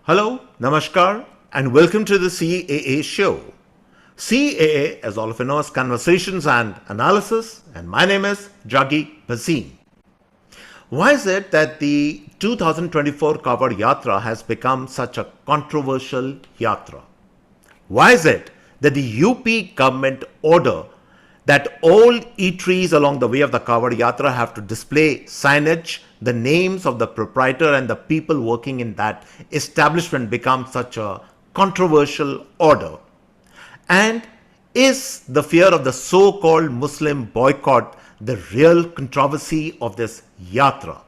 Hello, Namaskar, and welcome to the CAA Show. CAA, as all of you know, is Conversations and Analysis, and my name is Juggi Bhasin. Why is it that the 2024 Kawariya Yatra has become such a controversial yatra? Why is it that the UP government order that all eateries along the way of the Kawariya Yatra have to display signage, the names of the proprietor and the people working in that establishment become such a controversial order? And is the fear of the so-called Muslim boycott the real controversy of this yatra?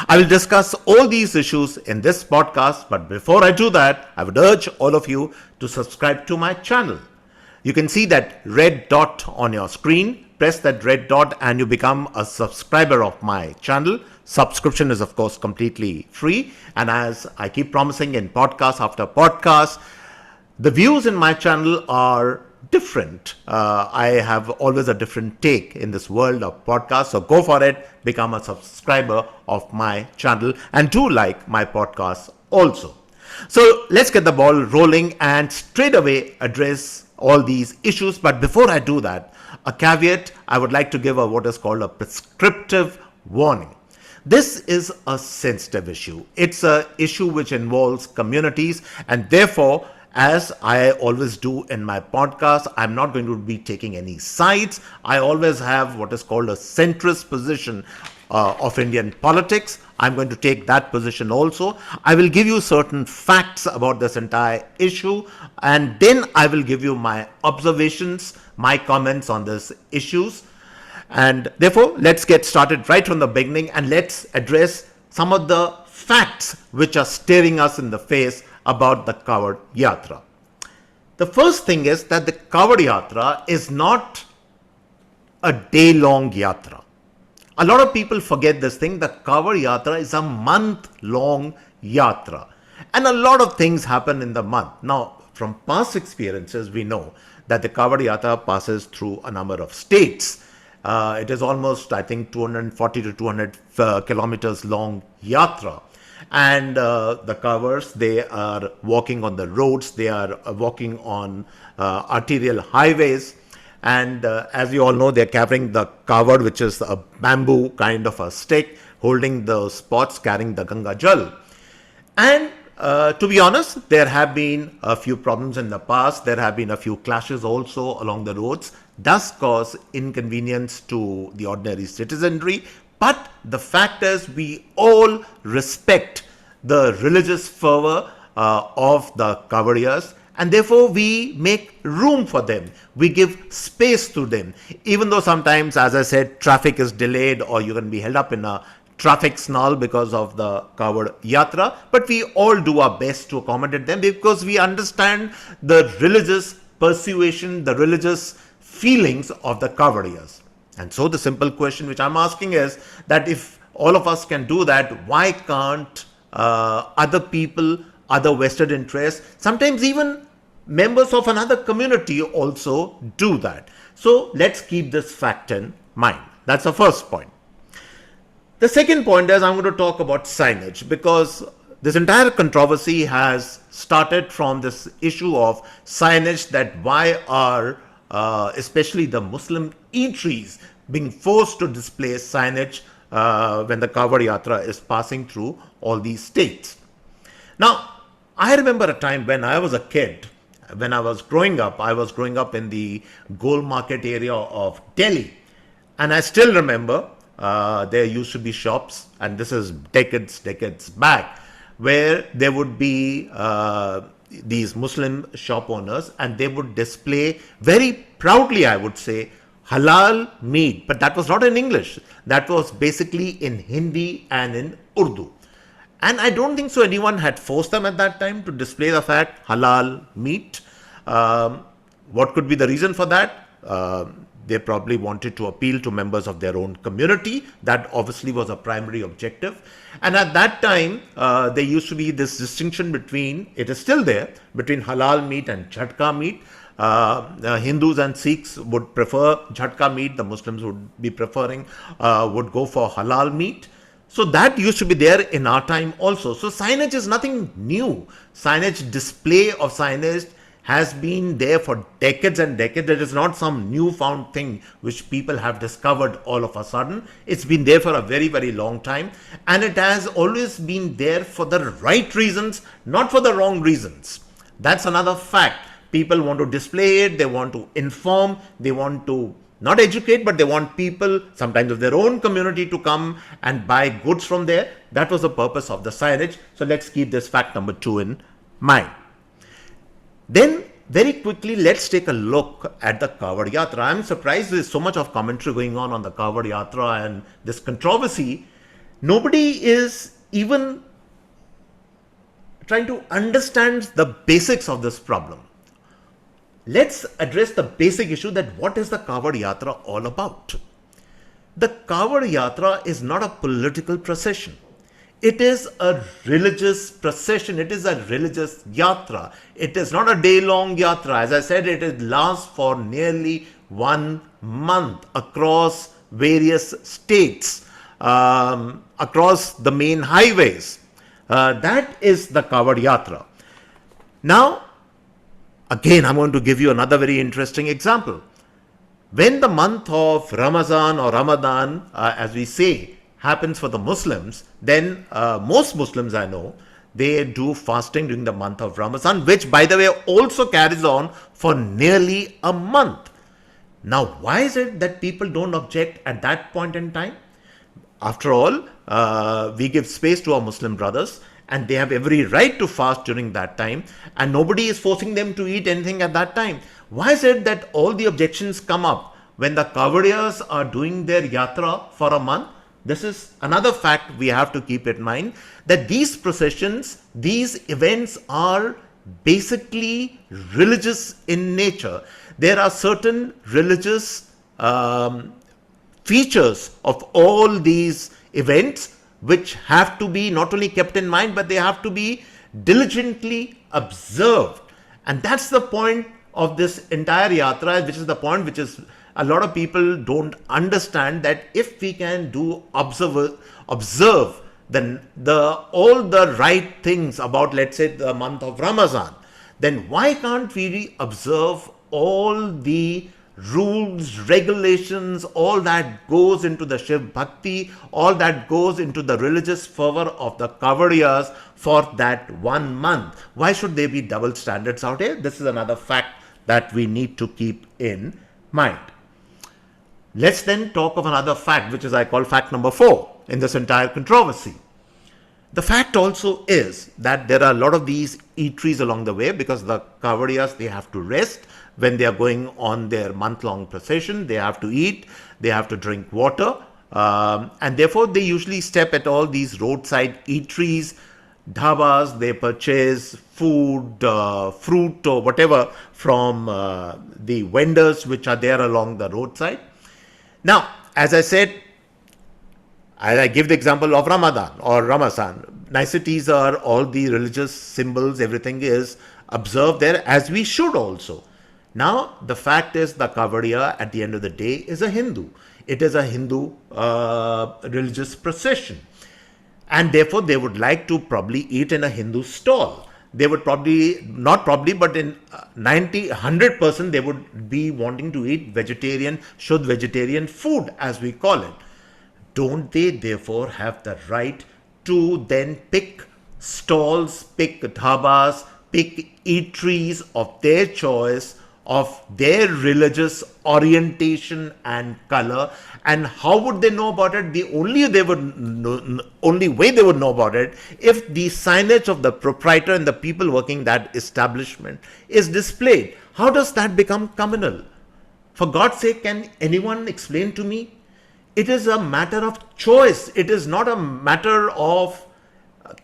I will discuss all these issues in this podcast, but before I do that, I would urge all of you to subscribe to my channel. You can see that red dot on your screen. Press that red dot and you become a subscriber of my channel. Subscription is, of course, completely free. And as I keep promising in podcast after podcast, the views in my channel are different. I have always a different take in this world of podcasts. So go for it, become a subscriber of my channel, and do like my podcasts also. So let's get the ball rolling and straight away address all these issues. But before I do that, a caveat, I would like to give what is called a prescriptive warning. This is a sensitive issue. It's an issue which involves communities, and therefore, as I always do in my podcast, I'm not going to be taking any sides. I always have what is called a centrist position of Indian politics. I'm going to take that position also. I will give you certain facts about this entire issue, and then I will give you my observations, my comments on these issues. And therefore, let's get started right from the beginning and let's address some of the facts which are staring us in the face about the Kawariya Yatra. The first thing is that the Kawariya Yatra is not a day-long yatra. A lot of people forget this thing. The Kawariya Yatra is a month-long yatra. And a lot of things happen in the month. Now, from past experiences, we know that the Kawariya Yatra passes through a number of states. It is almost, I think, 240 to 200 kilometers long yatra. And the Kawars, they are walking on the roads, they are walking on arterial highways. And as you all know, they're carrying the Kawar, which is a bamboo kind of a stick, holding the pots, carrying the Ganga Jal. And to be honest, there have been a few problems in the past. There have been a few clashes also along the roads. Does cause inconvenience to the ordinary citizenry. But the fact is, we all respect the religious fervor of the Kawariyas, and therefore we make room for them. We give space to them. Even though sometimes, as I said, traffic is delayed or you can be held up in a traffic snarl because of the Kawariya Yatra, but we all do our best to accommodate them because we understand the religious persuasion, the religious feelings of the Kawariyas. And so the simple question which I'm asking is that if all of us can do that, why can't other people, other vested interests, sometimes even members of another community also do that? So let's keep this fact in mind. That's the first point. The second point is I'm going to talk about signage, because this entire controversy has started from this issue of signage, that why are especially the Muslim eateries being forced to display signage when the Kawariya Yatra is passing through all these states. Now, I remember a time when I was a kid, when I was growing up in the Gold Market area of Delhi. And I still remember there used to be shops, and this is decades back, where there would be these Muslim shop owners, and they would display very proudly, I would say, halal meat. But that was not in English. That was basically in Hindi and in Urdu. And I don't think so anyone had forced them at that time to display the fact halal meat. What could be the reason for that? They probably wanted to appeal to members of their own community. That obviously was a primary objective. And at that time, there used to be this distinction between, it is still there, between halal meat and jhatka meat. Hindus and Sikhs would prefer jhatka meat. The Muslims would be preferring, would go for halal meat. So that used to be there in our time also. So signage is nothing new. Signage, display of signage has been there for decades and decades. It is not some newfound thing which people have discovered all of a sudden. It's been there for a very, very long time. And it has always been there for the right reasons, not for the wrong reasons. That's another fact. People want to display it, they want to inform, they want to not educate, but they want people, sometimes of their own community, to come and buy goods from there. That was the purpose of the signage. So let's keep this fact number 2 in mind. Then very quickly, let's take a look at the Kawariya Yatra. I'm surprised there's so much of commentary going on the Kawariya Yatra and this controversy. Nobody is even trying to understand the basics of this problem. Let's address the basic issue that what is the Kawariya Yatra all about? The Kawariya Yatra is not a political procession. It is a religious procession. It is a religious yatra. It is not a day-long yatra. As I said, it lasts for nearly 1 month across various states, across the main highways. That is the Kawariya Yatra. Now, again, I'm going to give you another very interesting example. When the month of Ramazan or Ramadan, as we say, happens for the Muslims, then most Muslims I know, they do fasting during the month of Ramazan, which by the way also carries on for nearly a month. Now, why is it that people don't object at that point in time? After all, we give space to our Muslim brothers and they have every right to fast during that time, and nobody is forcing them to eat anything at that time. Why is it that all the objections come up when the Kawariyas are doing their yatra for a month? This is another fact we have to keep in mind, that these processions, these events are basically religious in nature. There are certain religious features of all these events which have to be not only kept in mind, but they have to be diligently observed. And that's the point of this entire yatra, which is the point which is a lot of people don't understand, that if we can do observe then all the right things about, let's say, the month of Ramazan, then why can't we observe all the rules, regulations, all that goes into the Shiv Bhakti, all that goes into the religious fervor of the Kawariyas for that 1 month? Why should there be double standards out here? This is another fact that we need to keep in mind. Let's then talk of another fact, which is I call fact number 4 in this entire controversy. The fact also is that there are a lot of these eateries along the way, because the Kawariyas, they have to rest when they are going on their month-long procession. They have to eat, they have to drink water, and therefore they usually step at all these roadside eateries, dhabas. They purchase food, fruit or whatever from the vendors which are there along the roadside. Now, as I said, I give the example of Ramadan or Ramazan. Niceties are all the religious symbols, everything is observed there, as we should also. Now, the fact is the Kawariya at the end of the day is a Hindu. It is a Hindu religious procession. And therefore, they would like to probably eat in a Hindu stall. They would probably, not probably, but in 100% they would be wanting to eat vegetarian, Shuddh vegetarian food, as we call it. Don't they therefore have the right to then pick stalls, pick dhabas, pick eateries of their choice, of their religious orientation and color? And how would they know about it? The only way they would know about it, if the signage of the proprietor and the people working that establishment is displayed. How does that become communal? For God's sake, can anyone explain to me? It is a matter of choice. It is not a matter of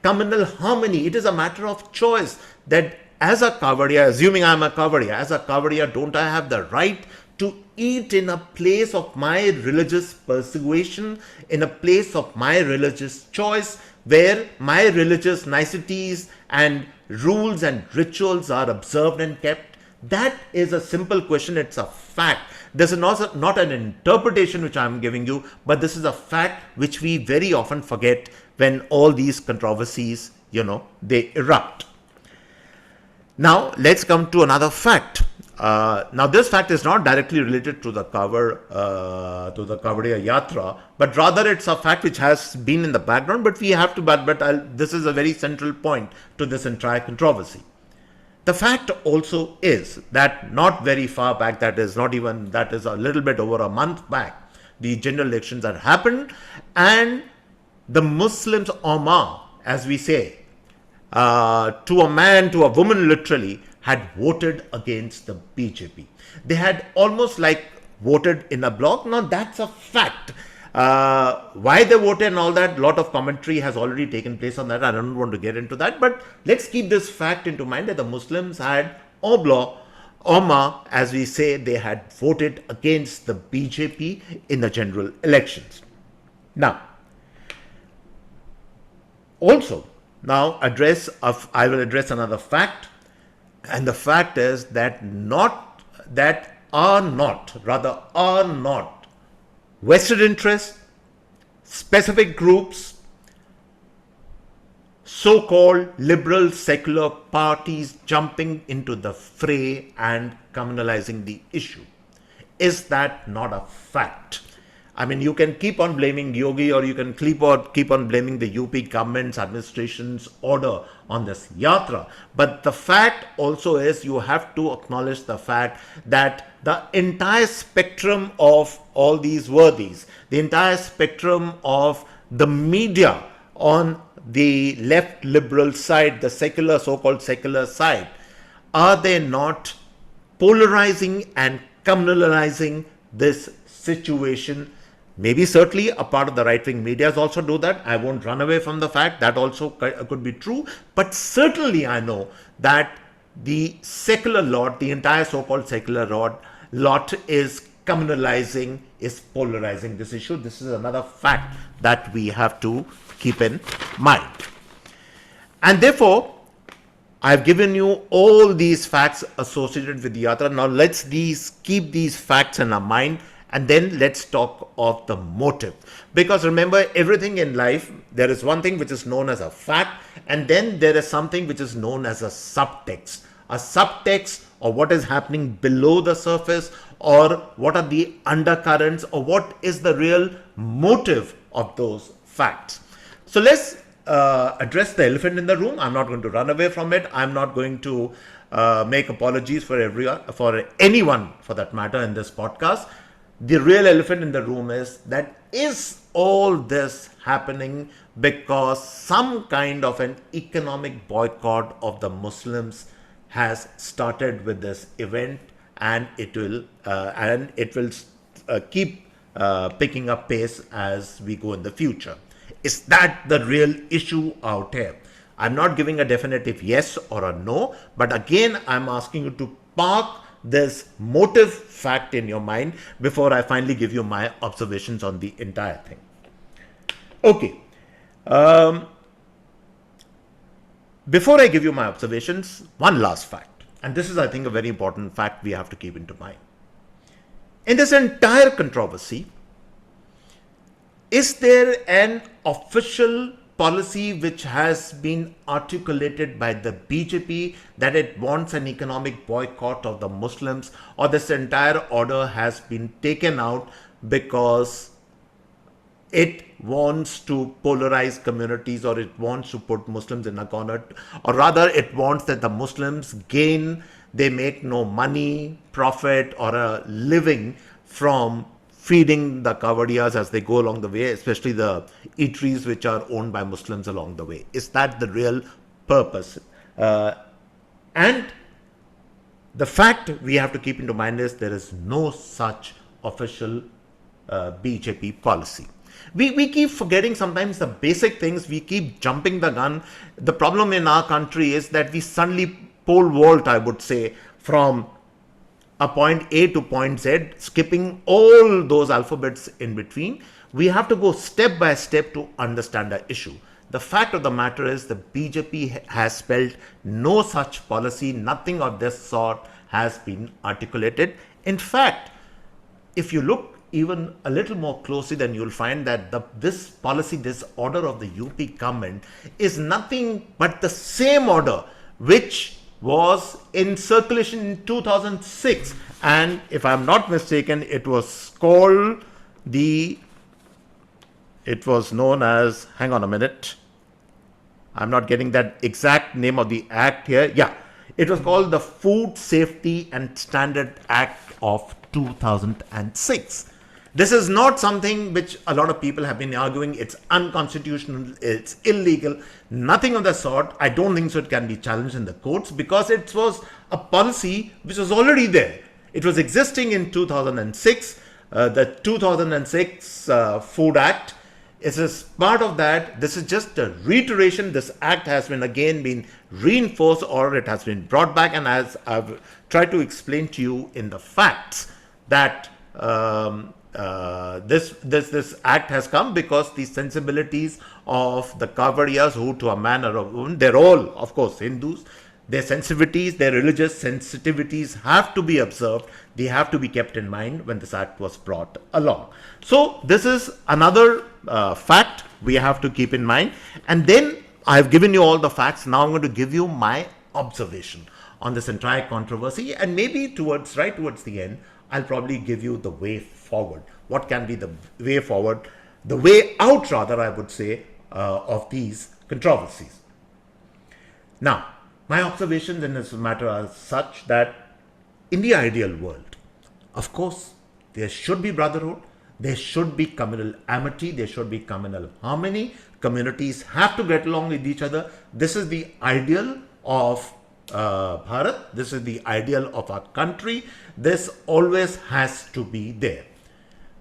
communal harmony. It is a matter of choice, that as a Kawariya, assuming I am a Kawariya, as a Kawariya, don't I have the right to eat in a place of my religious persuasion, in a place of my religious choice, where my religious niceties and rules and rituals are observed and kept? That is a simple question. It's a fact. This is not an interpretation which I'm giving you, but this is a fact which we very often forget when all these controversies, they erupt. Now, let's come to another fact. Now, this fact is not directly related to the Kawariya Yatra, but rather it's a fact which has been in the background. But we have to. This is a very central point to this entire controversy. The fact also is that not very far back, that is a little bit over a month back, the general elections had happened, and the Muslims, Ummah, as we say, to a man, to a woman literally, had voted against the BJP. They had almost like voted in a block. Now that's a fact. Why they voted and all that, lot of commentary has already taken place on that. I don't want to get into that, but let's keep this fact into mind that the Muslims had Ummah, as we say, they had voted against the BJP in the general elections. Now, also, I will address another fact, and the fact is that are not vested interests, specific groups, so-called liberal secular parties jumping into the fray and communalizing the issue. Is that not a fact? I mean, you can keep on blaming Yogi, or you can keep on blaming the UP government's administration's order on this yatra. But the fact also is, you have to acknowledge the fact that the entire spectrum of all these worthies, the entire spectrum of the media on the left liberal side, the secular, so-called secular side, are they not polarizing and communalizing this situation? Maybe certainly a part of the right-wing medias also do that. I won't run away from the fact that also could be true. But certainly I know that the secular lot, the entire so-called secular lot is communalizing, is polarizing this issue. This is another fact that we have to keep in mind. And therefore, I've given you all these facts associated with the yatra. Now let's keep these facts in our mind, and then let's talk of the motive. Because remember, everything in life, there is one thing which is known as a fact, and then there is something which is known as a subtext. A subtext, or what is happening below the surface, or what are the undercurrents, or what is the real motive of those facts. So let's address the elephant in the room. I'm not going to run away from it. I'm not going to make apologies for anyone for that matter in this podcast. The real elephant in the room is all this happening because some kind of an economic boycott of the Muslims has started with this event, and it will keep picking up pace as we go in the future. Is that the real issue out here? I'm not giving a definitive yes or a no, but again, I'm asking you to park this motive fact in your mind before I finally give you my observations on the entire thing. Okay. Before I give you my observations, one last fact. And this is, I think, a very important fact we have to keep into mind. In this entire controversy, is there an official policy which has been articulated by the BJP that it wants an economic boycott of the Muslims, or this entire order has been taken out because it wants to polarize communities, or it wants to put Muslims in a corner, or rather it wants that the Muslims gain, they make no money, profit, or a living from feeding the Kawariyas as they go along the way, especially the eateries which are owned by Muslims along the way. Is that the real purpose? And the fact we have to keep into mind is there is no such official BJP policy. We keep forgetting sometimes the basic things. We keep jumping the gun. The problem in our country is that we suddenly pole vault, I would say, from a point A to point Z, skipping all those alphabets in between. We have to go step by step to understand the issue. The fact of the matter is the BJP has spelled no such policy. Nothing of this sort has been articulated. In fact, if you look even a little more closely, then you'll find that this policy, this order of the UP government is nothing but the same order which was in circulation in 2006. And if I'm not mistaken, it was called it was known as, hang on a minute, I'm not getting that exact name of the act here. Yeah, it was called the Food Safety and Standard Act of 2006. This is not something which a lot of people have been arguing. It's unconstitutional, it's illegal, nothing of the sort. I don't think so it can be challenged in the courts, because it was a policy which was already there. It was existing in 2006. The 2006 Food Act is part of that. This is just a reiteration. This act has been reinforced, or it has been brought back. And as I've tried to explain to you in the facts, that this act has come because the sensibilities of the Kawariyas, who to a man or a woman, they're all, of course, Hindus. Their sensitivities, their religious sensitivities have to be observed. They have to be kept in mind when this act was brought along. So this is another fact we have to keep in mind. And then I've given you all the facts. Now I'm going to give you my observation on this entire controversy. And maybe right towards the end, I'll probably give you the way forward. What can be the way forward, the way out rather, I would say, of these controversies. Now, my observations in this matter are such that in the ideal world, of course, there should be brotherhood, there should be communal amity, there should be communal harmony. Communities have to get along with each other. This is the ideal of Bharat. This is the ideal of our country. This always has to be there.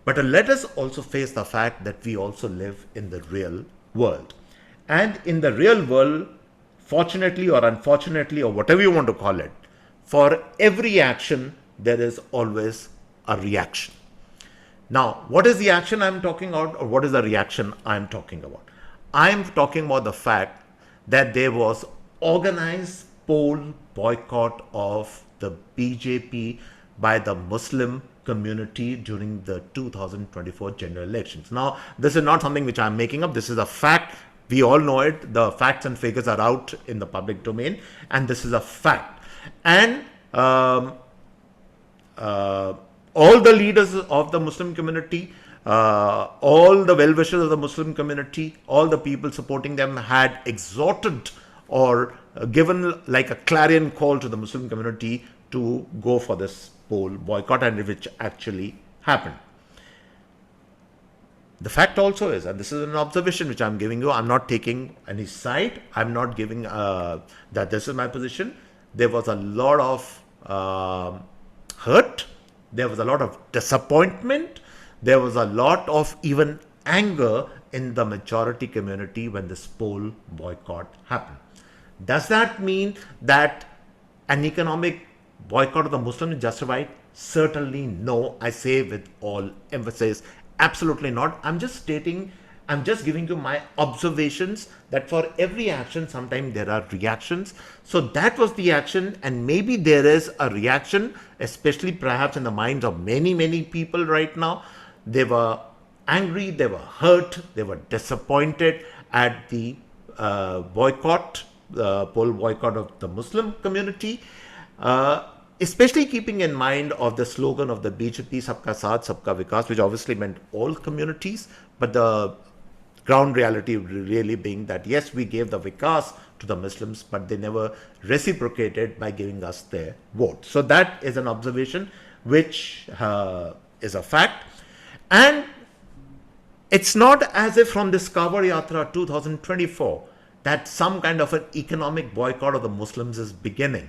But let us also face the fact that we also live in the real world. And in the real world, fortunately or unfortunately, or whatever you want to call it, for every action, there is always a reaction. Now, what is the action I'm talking about, or what is the reaction I'm talking about? I'm talking about the fact that there was organized poll boycott of the BJP by the Muslim community during the 2024 general elections. Now, this is not something which I'm making up. This is a fact. We all know it. The facts and figures are out in the public domain, and this is a fact. And all the leaders of the Muslim community, all the well-wishers of the Muslim community, all the people supporting them had exhorted or given like a clarion call to the Muslim community to go for this poll boycott, and which actually happened. The fact also is, and this is an observation which I'm giving you, I'm not taking any side, I'm not giving that this is my position. There was a lot of hurt, there was a lot of disappointment, there was a lot of even anger in the majority community when this poll boycott happened. Does that mean that an economic boycott of the Muslims is justified? Certainly no. I say with all emphasis, absolutely not. I'm just giving you my observations that for every action, sometimes there are reactions. So that was the action, and maybe there is a reaction, especially perhaps in the minds of many, many people right now. They were angry, they were hurt, they were disappointed at the boycott, poll boycott of the Muslim community. Especially keeping in mind of the slogan of the BJP, Sabka Saath, Sabka Vikas, which obviously meant all communities, but the ground reality really being that, yes, we gave the Vikas to the Muslims, but they never reciprocated by giving us their vote. So that is an observation which is a fact. And it's not as if from this Kawariya Yatra 2024 that some kind of an economic boycott of the Muslims is beginning.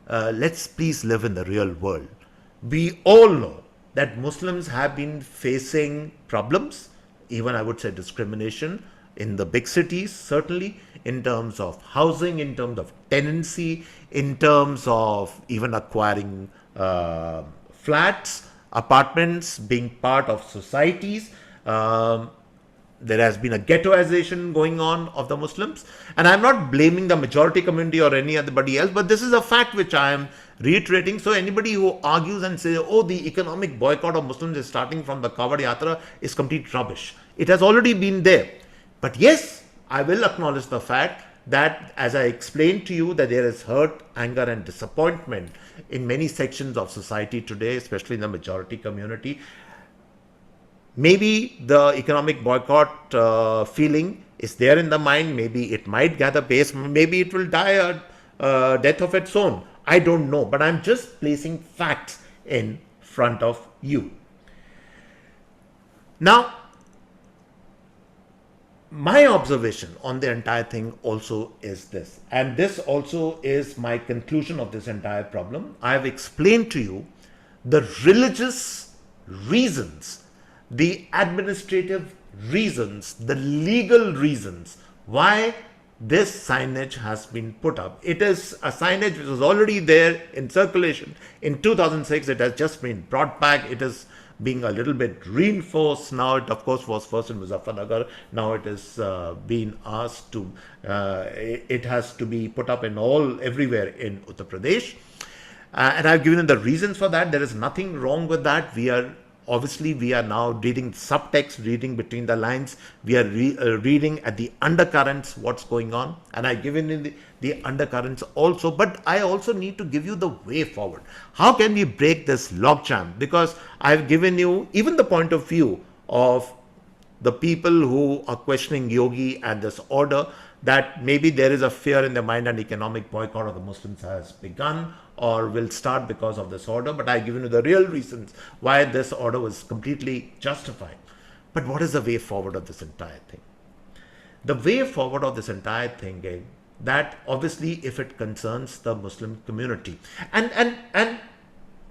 Let's please live in the real world. We all know that Muslims have been facing problems, even I would say discrimination in the big cities, certainly in terms of housing, in terms of tenancy, in terms of even acquiring flats, apartments, being part of societies. There has been a ghettoization going on of the Muslims, and I'm not blaming the majority community or anybody else, but this is a fact which I am reiterating. So anybody who argues and says, oh, the economic boycott of Muslims is starting from the Kawariya Yatra is complete rubbish. It has already been there. But yes, I will acknowledge the fact that, as I explained to you, that there is hurt, anger and disappointment in many sections of society today, especially in the majority community. Maybe the economic boycott feeling is there in the mind. Maybe it might gather pace. Maybe it will die a death of its own. I don't know. But I'm just placing facts in front of you. Now, my observation on the entire thing also is this, and this also is my conclusion of this entire problem. I have explained to you the religious reasons, the administrative reasons, the legal reasons why this signage has been put up. It is a signage which was already there in circulation in 2006. It has just been brought back. It is being a little bit reinforced now. It of course was first in Muzaffarnagar. Now it is being asked to, it has to be put up in everywhere in Uttar Pradesh. And I've given the reasons for that. There is nothing wrong with that. We are now reading subtext, reading between the lines. We are reading at the undercurrents what's going on. And I've given in the undercurrents also. But I also need to give you the way forward. How can we break this logjam? Because I've given you even the point of view of the people who are questioning Yogi and this order, that maybe there is a fear in their mind and economic boycott of the Muslims has begun or will start because of this order. But I've given you the real reasons why this order was completely justified. But what is the way forward of this entire thing? The way forward of this entire thing is that obviously if it concerns the Muslim community, and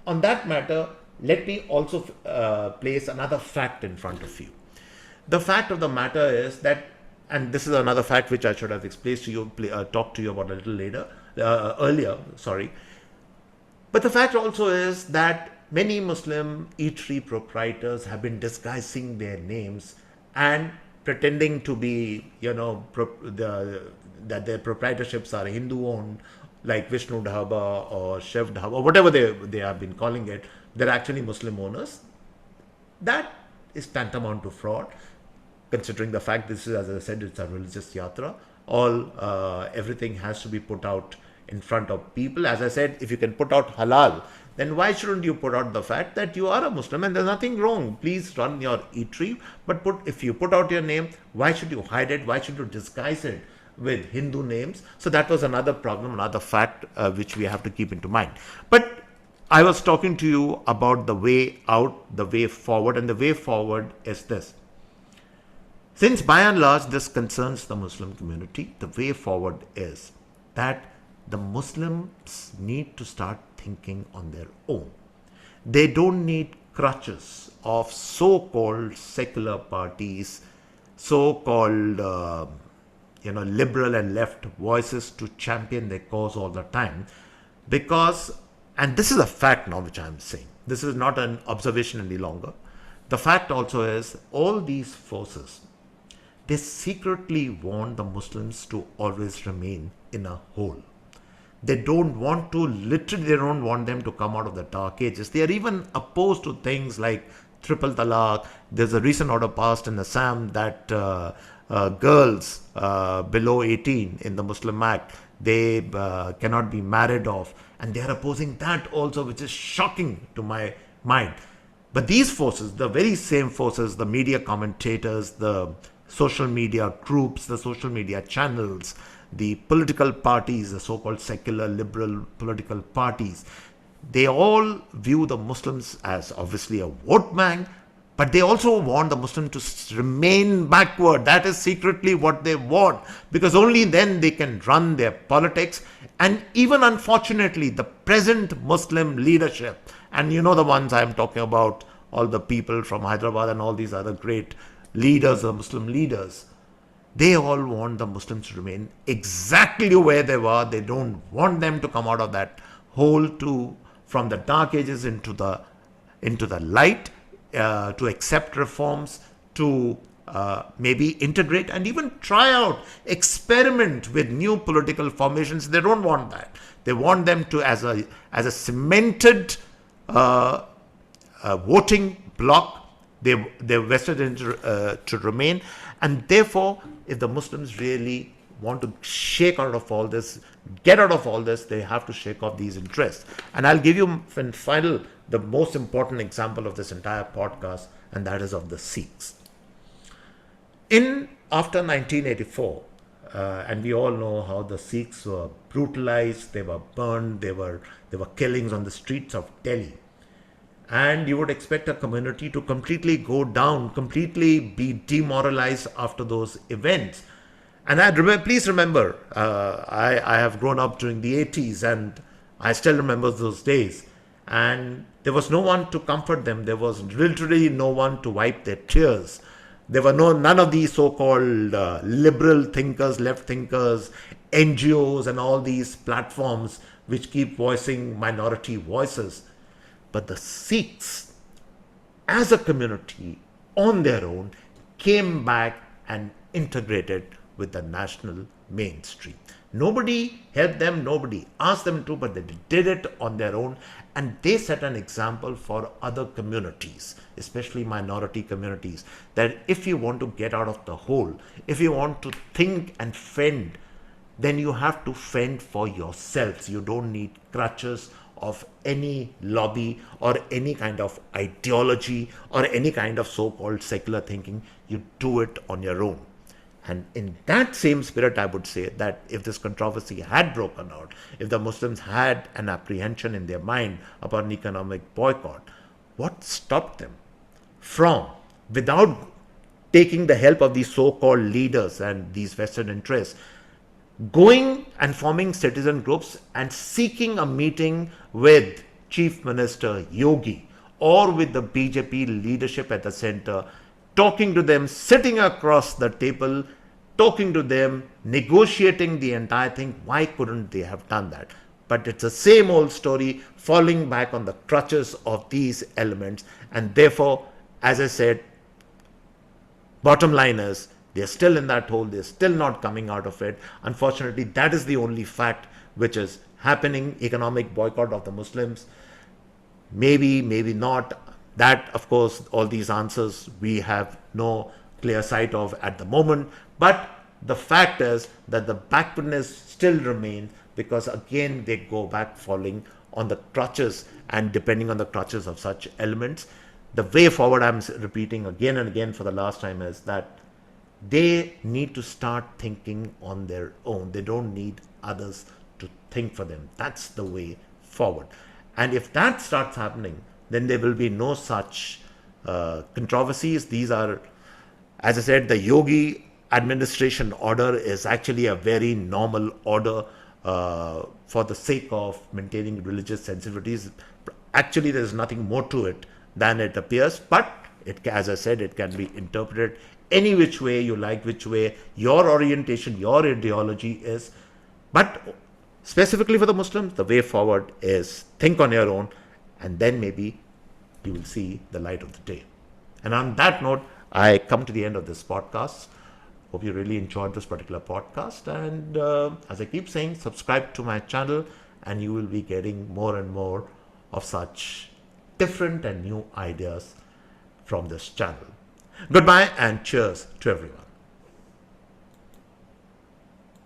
on that matter, let me also place another fact in front of you. The fact of the matter is that, and this is another fact which I should have explained to you, talked to you about a little earlier, sorry. But the fact also is that many Muslim eatery proprietors have been disguising their names and pretending to be, that their proprietorships are Hindu-owned, like Vishnu Dhaba or Shiv Dhaba, or whatever they have been calling it. They're actually Muslim owners. That is tantamount to fraud, considering the fact this is, as I said, it's a religious yatra. Everything has to be put out in front of people. As I said, if you can put out halal, then why shouldn't you put out the fact that you are a Muslim and there's nothing wrong? Please run your eatery, but if you put out your name, why should you hide it? Why should you disguise it with Hindu names? So that was another problem, another fact which we have to keep into mind. But I was talking to you about the way out, the way forward, and the way forward is this. Since by and large this concerns the Muslim community, the way forward is that the Muslims need to start thinking on their own. They don't need crutches of so-called secular parties, so-called liberal and left voices to champion their cause all the time. Because, and this is a fact now which I am saying, this is not an observation any longer. The fact also is all these forces, they secretly want the Muslims to always remain in a hole. They don't want to, literally, they don't want them to come out of the dark ages. They are even opposed to things like triple talaq. There's a recent order passed in Assam that girls below 18 in the Muslim Act, they cannot be married off. And they are opposing that also, which is shocking to my mind. But these forces, the very same forces, the media commentators, the social media groups, the social media channels, the political parties, the so-called secular liberal political parties, they all view the Muslims as obviously a vote bank, but they also want the Muslims to remain backward. That is secretly what they want, because only then they can run their politics. And even unfortunately, the present Muslim leadership, and you know the ones I'm talking about, all the people from Hyderabad and all these other great leaders, the Muslim leaders, they all want the Muslims to remain exactly where they were. They don't want them to come out of that hole from the dark ages into the light, to accept reforms, to maybe integrate and even try out, experiment with new political formations. They don't want that. They want them to as a cemented voting bloc. They're vested in to remain, and therefore, if the Muslims really want to shake out of all this, get out of all this, they have to shake off these interests. And I'll give you in final the most important example of this entire podcast, and that is of the Sikhs. After 1984, and we all know how the Sikhs were brutalized, they were burned, there were killings on the streets of Delhi. And you would expect a community to completely go down, completely be demoralized after those events. And please remember, I have grown up during the 80s and I still remember those days. And there was no one to comfort them. There was literally no one to wipe their tears. There were none of these so-called liberal thinkers, left thinkers, NGOs and all these platforms which keep voicing minority voices. But the Sikhs, as a community on their own, came back and integrated with the national mainstream. Nobody helped them, nobody asked them to, but they did it on their own. And they set an example for other communities, especially minority communities, that if you want to get out of the hole, if you want to think and fend, then you have to fend for yourselves. You don't need crutches of any lobby or any kind of ideology or any kind of so-called secular thinking. You do it on your own. And in that same spirit, I would say that if this controversy had broken out, if the Muslims had an apprehension in their mind about an economic boycott, what stopped them from, without taking the help of these so-called leaders and these vested interests, going and forming citizen groups and seeking a meeting with Chief Minister Yogi or with the BJP leadership at the center, talking to them, sitting across the table, talking to them, negotiating the entire thing? Why couldn't they have done that? But it's the same old story, falling back on the crutches of these elements. And therefore, as I said, bottom line is, they're still in that hole. They're still not coming out of it. Unfortunately, that is the only fact which is happening. Economic boycott of the Muslims. Maybe, maybe not. That, of course, all these answers we have no clear sight of at the moment. But the fact is that the backwardness still remains, because again, they go back falling on the crutches and depending on the crutches of such elements. The way forward, I'm repeating again and again for the last time, is that they need to start thinking on their own. They don't need others to think for them. That's the way forward. And if that starts happening, then there will be no such controversies. These are, as I said, the Yogi administration order is actually a very normal order for the sake of maintaining religious sensitivities. Actually, there's nothing more to it than it appears, but it, as I said, it can be interpreted any which way you like, which way your orientation, your ideology is. But specifically for the Muslims, the way forward is think on your own, and then maybe you will see the light of the day. And on that note, I come to the end of this podcast. Hope you really enjoyed this particular podcast. And as I keep saying, subscribe to my channel and you will be getting more and more of such different and new ideas from this channel. Goodbye and cheers to everyone.